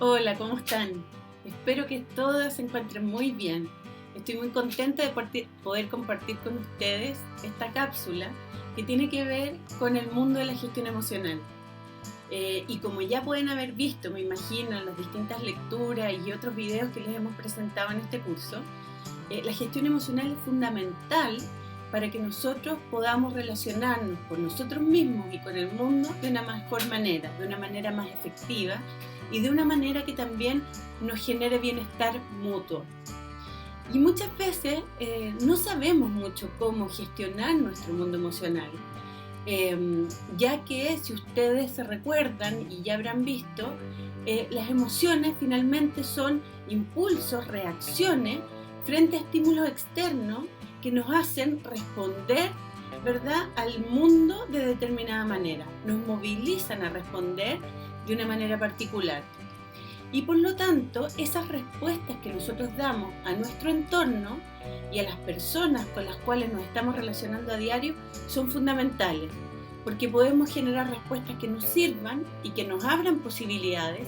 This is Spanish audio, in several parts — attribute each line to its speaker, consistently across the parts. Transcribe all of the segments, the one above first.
Speaker 1: Hola, ¿cómo están? Espero que todas se encuentren muy bien. Estoy muy contenta de poder compartir con ustedes esta cápsula que tiene que ver con el mundo de la gestión emocional. Y como ya pueden haber visto, me imagino, en las distintas lecturas y otros videos que les hemos presentado en este curso, la gestión emocional es fundamental para que nosotros podamos relacionarnos con nosotros mismos y con el mundo de una mejor manera, de una manera más efectiva y de una manera que también nos genere bienestar mutuo. Y muchas veces no sabemos mucho cómo gestionar nuestro mundo emocional, ya que si ustedes se recuerdan y ya habrán visto, las emociones finalmente son impulsos, reacciones frente a estímulos externos que nos hacen responder, ¿verdad?, al mundo de determinada manera. Nos movilizan a responder de una manera particular. Y por lo tanto, esas respuestas que nosotros damos a nuestro entorno y a las personas con las cuales nos estamos relacionando a diario son fundamentales, porque podemos generar respuestas que nos sirvan y que nos abran posibilidades,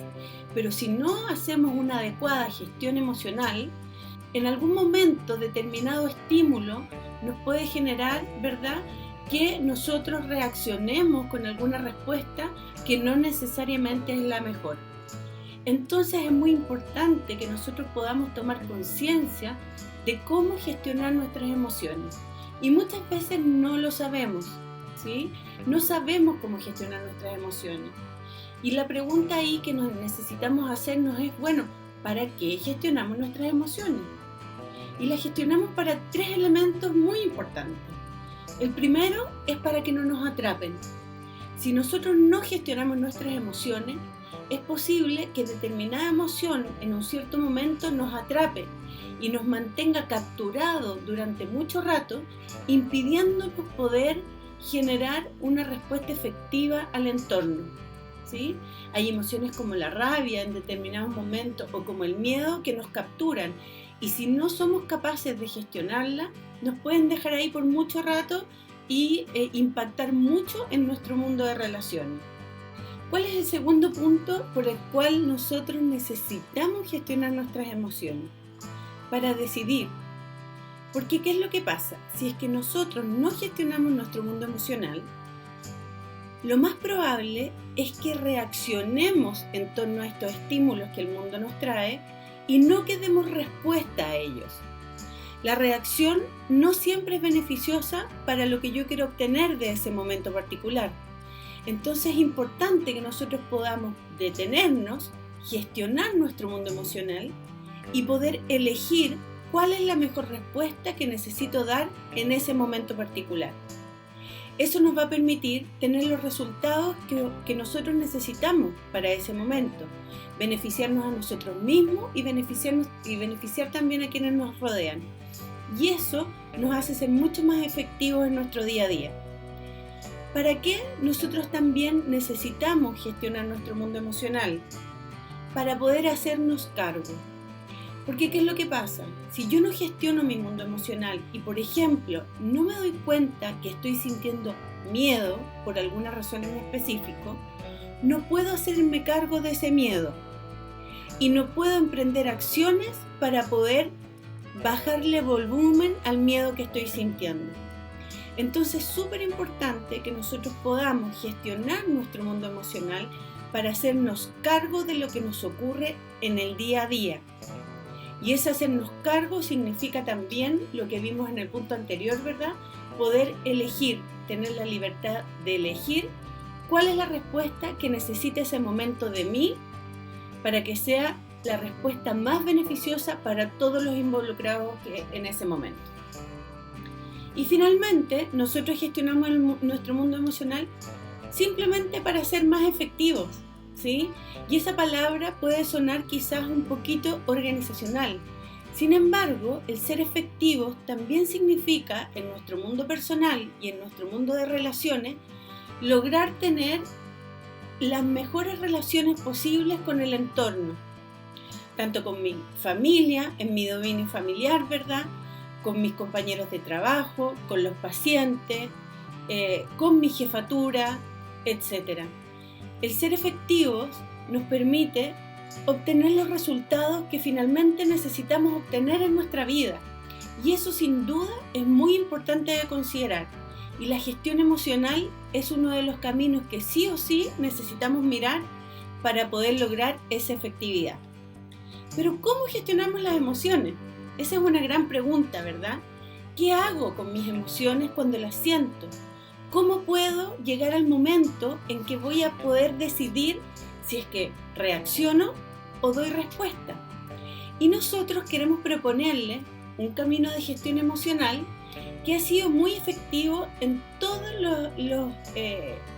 Speaker 1: pero si no hacemos una adecuada gestión emocional, en algún momento determinado estímulo nos puede generar, ¿verdad?, que nosotros reaccionemos con alguna respuesta que no necesariamente es la mejor. Entonces es muy importante que nosotros podamos tomar conciencia de cómo gestionar nuestras emociones. Y muchas veces no lo sabemos, ¿sí? No sabemos cómo gestionar nuestras emociones. Y la pregunta ahí que nos necesitamos hacernos es, bueno, ¿para qué gestionamos nuestras emociones? Y las gestionamos para 3 elementos muy importantes. El primero es para que no nos atrapen. Si nosotros no gestionamos nuestras emociones, es posible que determinada emoción en un cierto momento nos atrape y nos mantenga capturados durante mucho rato, impidiéndonos poder generar una respuesta efectiva al entorno, ¿sí? Hay emociones como la rabia en determinados momentos o como el miedo que nos capturan, y si no somos capaces de gestionarla, nos pueden dejar ahí por mucho rato y impactar mucho en nuestro mundo de relaciones. ¿Cuál es el segundo punto por el cual nosotros necesitamos gestionar nuestras emociones? Para decidir. Porque ¿qué es lo que pasa? Si es que nosotros no gestionamos nuestro mundo emocional, lo más probable es que reaccionemos en torno a estos estímulos que el mundo nos trae y no que demos respuesta a ellos. La reacción no siempre es beneficiosa para lo que yo quiero obtener de ese momento particular. Entonces es importante que nosotros podamos detenernos, gestionar nuestro mundo emocional y poder elegir cuál es la mejor respuesta que necesito dar en ese momento particular. Eso nos va a permitir tener los resultados que nosotros necesitamos para ese momento, beneficiarnos a nosotros mismos y beneficiar también a quienes nos rodean. Y eso nos hace ser mucho más efectivos en nuestro día a día. ¿Para qué nosotros también necesitamos gestionar nuestro mundo emocional? Para poder hacernos cargo. Porque ¿qué es lo que pasa? Si yo no gestiono mi mundo emocional y, por ejemplo, no me doy cuenta que estoy sintiendo miedo por alguna razón en específico, no puedo hacerme cargo de ese miedo y no puedo emprender acciones para poder bajarle volumen al miedo que estoy sintiendo. Entonces es súper importante que nosotros podamos gestionar nuestro mundo emocional para hacernos cargo de lo que nos ocurre en el día a día. Y ese hacernos cargo significa también lo que vimos en el punto anterior, ¿verdad? Poder elegir, tener la libertad de elegir cuál es la respuesta que necesita ese momento de mí para que sea la respuesta más beneficiosa para todos los involucrados en ese momento. Y finalmente, nosotros gestionamos nuestro mundo emocional simplemente para ser más efectivos, ¿sí? Y esa palabra puede sonar quizás un poquito organizacional. Sin embargo, el ser efectivos también significa, en nuestro mundo personal y en nuestro mundo de relaciones, lograr tener las mejores relaciones posibles con el entorno, tanto con mi familia, en mi dominio familiar, ¿verdad?, con mis compañeros de trabajo, con los pacientes, con mi jefatura, etc. El ser efectivos nos permite obtener los resultados que finalmente necesitamos obtener en nuestra vida. Y eso sin duda es muy importante de considerar. Y la gestión emocional es uno de los caminos que sí o sí necesitamos mirar para poder lograr esa efectividad. Pero ¿cómo gestionamos las emociones? Esa es una gran pregunta, ¿verdad? ¿Qué hago con mis emociones cuando las siento? ¿Cómo puedo llegar al momento en que voy a poder decidir si es que reacciono o doy respuesta? Y nosotros queremos proponerle un camino de gestión emocional que ha sido muy efectivo en todos los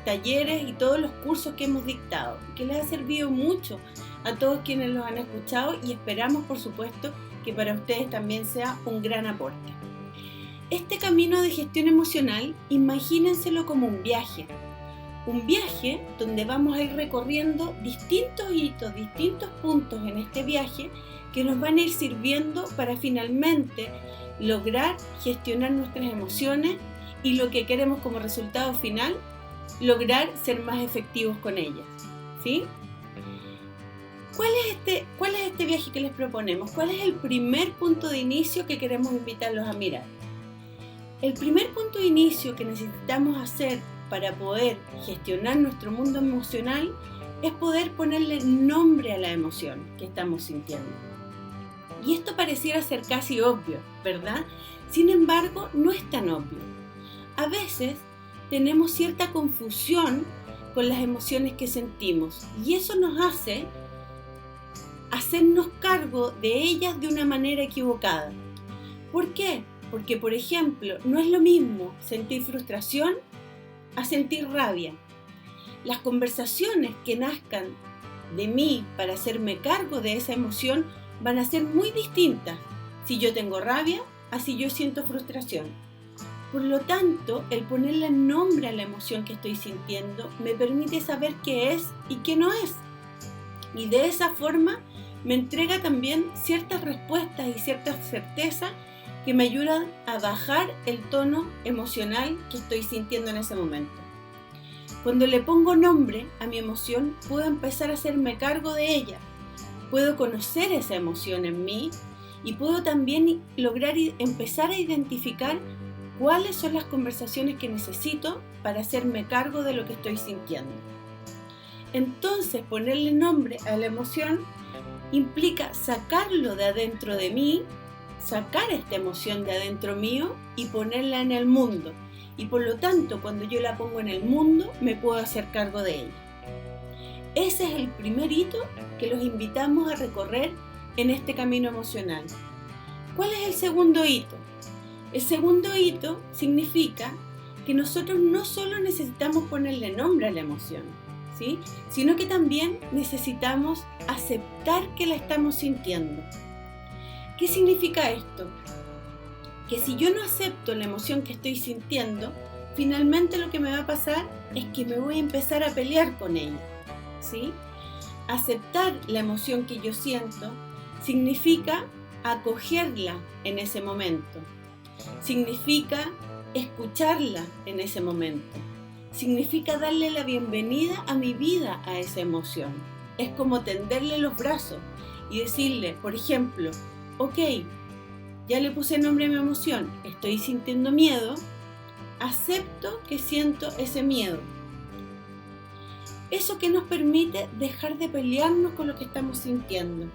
Speaker 1: talleres y todos los cursos que hemos dictado, que les ha servido mucho a todos quienes los han escuchado y esperamos, por supuesto, que para ustedes también sea un gran aporte. Este camino de gestión emocional, imagínenselo como un viaje donde vamos a ir recorriendo distintos hitos, distintos puntos en este viaje que nos van a ir sirviendo para finalmente lograr gestionar nuestras emociones y lo que queremos como resultado final, lograr ser más efectivos con ellas, ¿sí? ¿Cuál es este viaje que les proponemos? ¿Cuál es el primer punto de inicio que queremos invitarlos a mirar? El primer punto de inicio que necesitamos hacer para poder gestionar nuestro mundo emocional es poder ponerle nombre a la emoción que estamos sintiendo. Y esto pareciera ser casi obvio, ¿verdad? Sin embargo, no es tan obvio. A veces tenemos cierta confusión con las emociones que sentimos y eso nos hace hacernos cargo de ellas de una manera equivocada. ¿Por qué? Porque, por ejemplo, no es lo mismo sentir frustración a sentir rabia. Las conversaciones que nazcan de mí para hacerme cargo de esa emoción van a ser muy distintas si yo tengo rabia a si yo siento frustración. Por lo tanto, el ponerle nombre a la emoción que estoy sintiendo me permite saber qué es y qué no es. Y de esa forma me entrega también ciertas respuestas y ciertas certezas que me ayudan a bajar el tono emocional que estoy sintiendo en ese momento. Cuando le pongo nombre a mi emoción, puedo empezar a hacerme cargo de ella. Puedo conocer esa emoción en mí y puedo también lograr empezar a identificar cuáles son las conversaciones que necesito para hacerme cargo de lo que estoy sintiendo. Entonces, ponerle nombre a la emoción implica sacarlo de adentro de mí, sacar esta emoción de adentro mío y ponerla en el mundo. Y por lo tanto, cuando yo la pongo en el mundo, me puedo hacer cargo de ella. Ese es el primer hito que los invitamos a recorrer en este camino emocional. ¿Cuál es el segundo hito? El segundo hito significa que nosotros no solo necesitamos ponerle nombre a la emoción, ¿sí? Sino que también necesitamos aceptar que la estamos sintiendo. ¿Qué significa esto? Que si yo no acepto la emoción que estoy sintiendo, finalmente lo que me va a pasar es que me voy a empezar a pelear con ella, ¿sí? Aceptar la emoción que yo siento significa acogerla en ese momento, significa escucharla en ese momento, significa darle la bienvenida a mi vida a esa emoción. Es como tenderle los brazos y decirle, por ejemplo, ok, ya le puse nombre a mi emoción, estoy sintiendo miedo, acepto que siento ese miedo. Eso que nos permite dejar de pelearnos con lo que estamos sintiendo.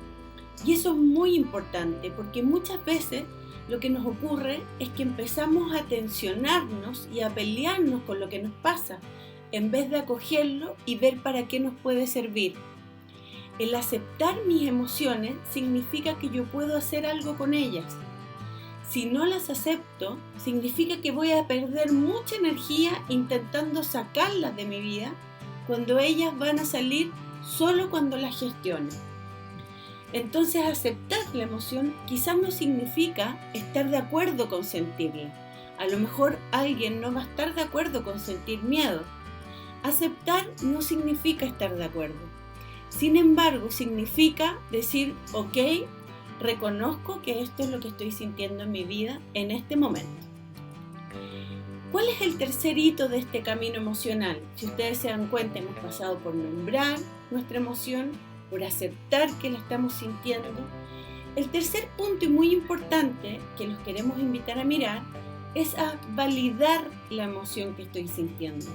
Speaker 1: Y eso es muy importante porque muchas veces lo que nos ocurre es que empezamos a tensionarnos y a pelearnos con lo que nos pasa en vez de acogerlo y ver para qué nos puede servir. El aceptar mis emociones significa que yo puedo hacer algo con ellas. Si no las acepto, significa que voy a perder mucha energía intentando sacarlas de mi vida cuando ellas van a salir solo cuando las gestione. Entonces, aceptar la emoción quizás no significa estar de acuerdo con sentirla. A lo mejor alguien no va a estar de acuerdo con sentir miedo. Aceptar no significa estar de acuerdo. Sin embargo, significa decir, ok, reconozco que esto es lo que estoy sintiendo en mi vida en este momento. ¿Cuál es el tercer hito de este camino emocional? Si ustedes se dan cuenta, hemos pasado por nombrar nuestra emoción, por aceptar que la estamos sintiendo. El tercer punto y muy importante que los queremos invitar a mirar es a validar la emoción que estoy sintiendo.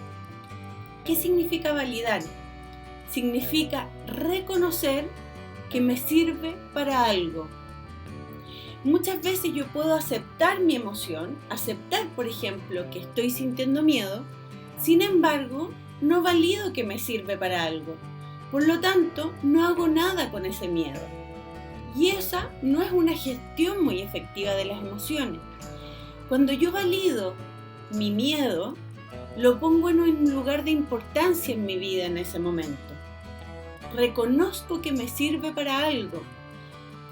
Speaker 1: ¿Qué significa validar? Significa reconocer que me sirve para algo. Muchas veces yo puedo aceptar mi emoción, aceptar, por ejemplo, que estoy sintiendo miedo, sin embargo, no valido que me sirve para algo. Por lo tanto, no hago nada con ese miedo. Y esa no es una gestión muy efectiva de las emociones. Cuando yo valido mi miedo, lo pongo en un lugar de importancia en mi vida en ese momento. Reconozco que me sirve para algo.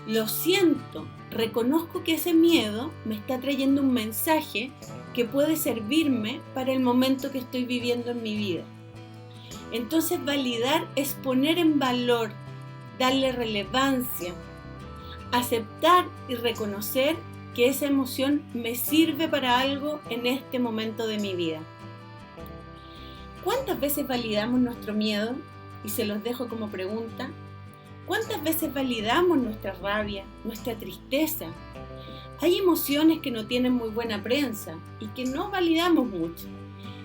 Speaker 1: Lo siento, reconozco que ese miedo me está trayendo un mensaje que puede servirme para el momento que estoy viviendo en mi vida. Entonces, validar es poner en valor, darle relevancia, aceptar y reconocer que esa emoción me sirve para algo en este momento de mi vida. ¿Cuántas veces validamos nuestro miedo? Y se los dejo como pregunta. ¿Cuántas veces validamos nuestra rabia, nuestra tristeza? Hay emociones que no tienen muy buena prensa y que no validamos mucho.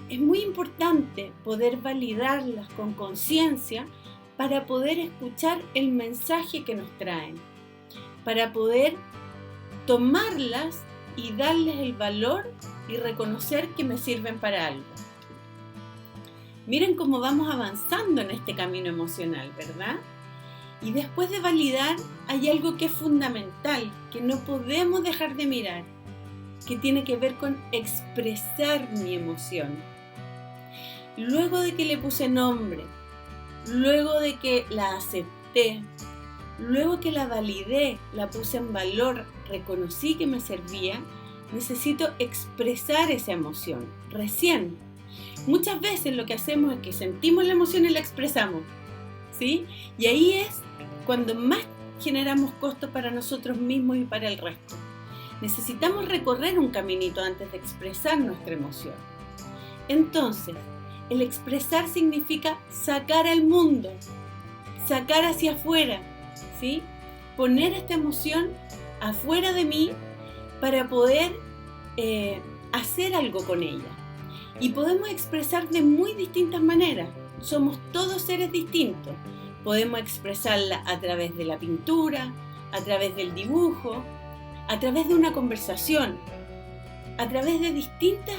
Speaker 1: Es muy importante poder validarlas con conciencia para poder escuchar el mensaje que nos traen, para poder tomarlas y darles el valor y reconocer que me sirven para algo. Miren cómo vamos avanzando en este camino emocional, ¿verdad? Y después de validar, hay algo que es fundamental, que no podemos dejar de mirar, que tiene que ver con expresar mi emoción. Luego de que le puse nombre, luego de que la acepté, luego que la validé, la puse en valor, reconocí que me servía, necesito expresar esa emoción. Recién, muchas veces lo que hacemos es que sentimos la emoción y la expresamos, ¿sí? Y ahí es cuando más generamos costos para nosotros mismos y para el resto. Necesitamos recorrer un caminito antes de expresar nuestra emoción. Entonces, el expresar significa sacar al mundo, sacar hacia afuera, ¿sí? Poner esta emoción afuera de mí para poder hacer algo con ella. Y podemos expresar de muy distintas maneras. Somos todos seres distintos. Podemos expresarla a través de la pintura, a través del dibujo, a través de una conversación, a través de distintos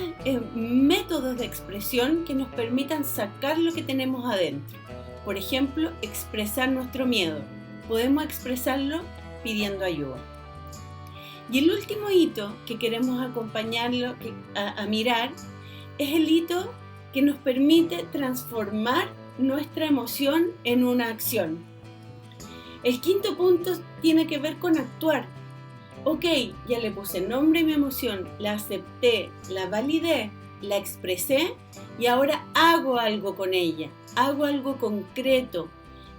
Speaker 1: métodos de expresión que nos permitan sacar lo que tenemos adentro. Por ejemplo, expresar nuestro miedo. Podemos expresarlo pidiendo ayuda. Y el último hito que queremos acompañarlo a mirar es el hito que nos permite transformar nuestra emoción en una acción. El quinto punto tiene que ver con actuar. Ok, ya le puse nombre a mi emoción, la acepté, la validé, la expresé y ahora hago algo con ella, hago algo concreto,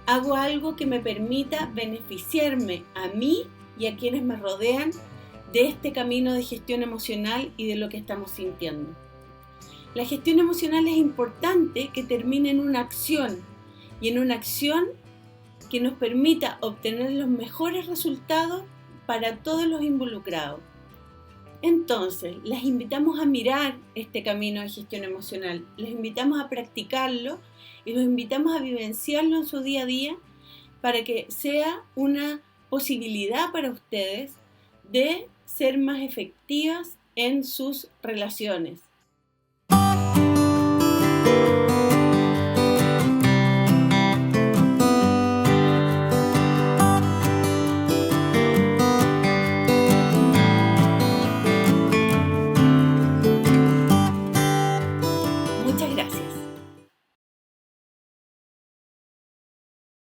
Speaker 1: hago algo que me permita beneficiarme a mí y a quienes me rodean de este camino de gestión emocional y de lo que estamos sintiendo. La gestión emocional es importante que termine en una acción y en una acción que nos permita obtener los mejores resultados para todos los involucrados. Entonces, les invitamos a mirar este camino de gestión emocional, les invitamos a practicarlo y los invitamos a vivenciarlo en su día a día para que sea una posibilidad para ustedes de ser más efectivas en sus relaciones.